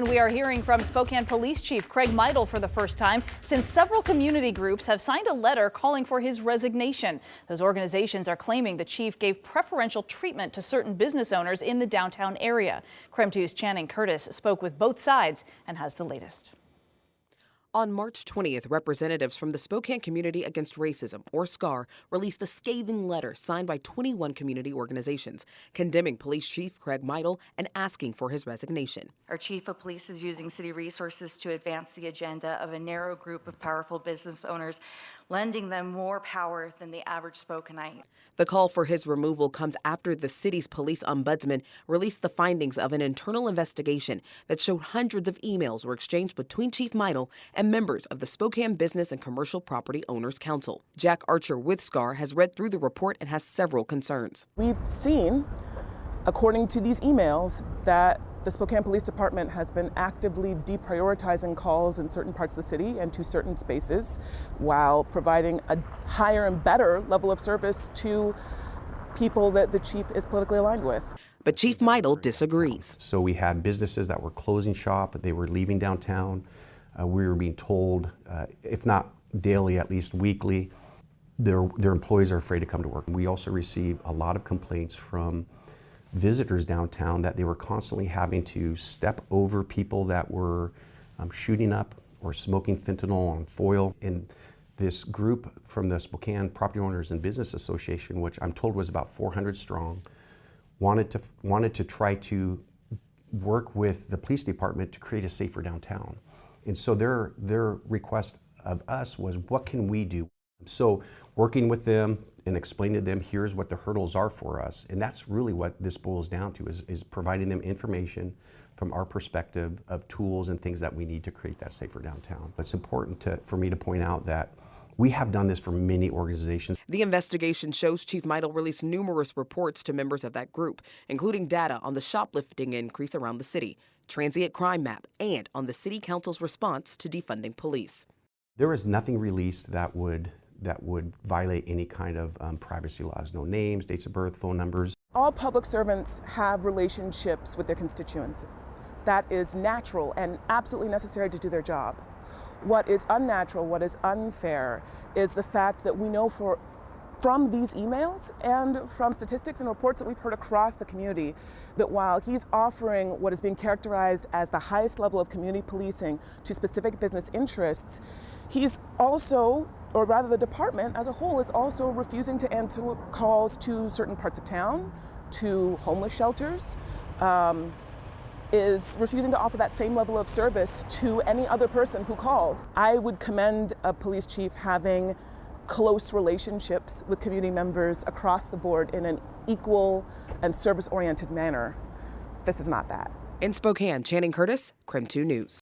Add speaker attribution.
Speaker 1: We are hearing from Spokane Police Chief Craig Meidl for the first time since several community groups have signed a letter calling for his resignation. Those organizations are claiming the chief gave preferential treatment to certain business owners in the downtown area. KREM 2's Channing Curtis spoke with both sides and has the latest.
Speaker 2: On March 20th, representatives from the Spokane Community Against Racism, or SCAR, released a scathing letter signed by 21 community organizations, condemning Police Chief Craig Meidl and asking for his resignation.
Speaker 3: Our chief of police is using city resources to advance the agenda of a narrow group of powerful business owners, lending them more power than the average Spokaneite.
Speaker 2: The call for his removal comes after the city's police ombudsman released the findings of an internal investigation that showed hundreds of emails were exchanged between Chief Meidl and members of the Spokane Business and Commercial Property Owners Council. Jack Archer with SCAR has read through the report and has several concerns.
Speaker 4: We've seen, according to these emails, that the Spokane Police Department has been actively deprioritizing calls in certain parts of the city and to certain spaces while providing a higher and better level of service to people that the chief is politically aligned with.
Speaker 2: But Chief Meidl disagrees.
Speaker 5: So we had businesses that were closing shop, they were leaving downtown. We were being told, if not daily, at least weekly, their employees are afraid to come to work. We also received a lot of complaints from visitors downtown that they were constantly having to step over people that were shooting up or smoking fentanyl on foil. And this group from the Spokane Property Owners and Business Association, which I'm told was about 400 strong, wanted to try to work with the police department to create a safer downtown. And so their request of us was, what can we do? So working with them and explaining to them, here's what the hurdles are for us. And that's really what this boils down to, is providing them information from our perspective of tools and things that we need to create that safer downtown. It's important for me to point out that we have done this for many organizations.
Speaker 2: The investigation shows Chief Meidl released numerous reports to members of that group, including data on the shoplifting increase around the city, transient crime map, and on the city council's response to defunding police.
Speaker 5: There is nothing released that would violate any kind of privacy laws. No names, dates of birth, phone numbers.
Speaker 4: All public servants have relationships with their constituents. That is natural and absolutely necessary to do their job. What is unnatural, what is unfair, is the fact that we know from these emails and from statistics and reports that we've heard across the community that while he's offering what is being characterized as the highest level of community policing to specific business interests, he's also, or rather the department as a whole, is also refusing to answer calls to certain parts of town, to homeless shelters, is refusing to offer that same level of service to any other person who calls. I would commend a police chief having close relationships with community members across the board in an equal and service-oriented manner. This is not that.
Speaker 2: In Spokane, Channing Curtis, KREM 2 News.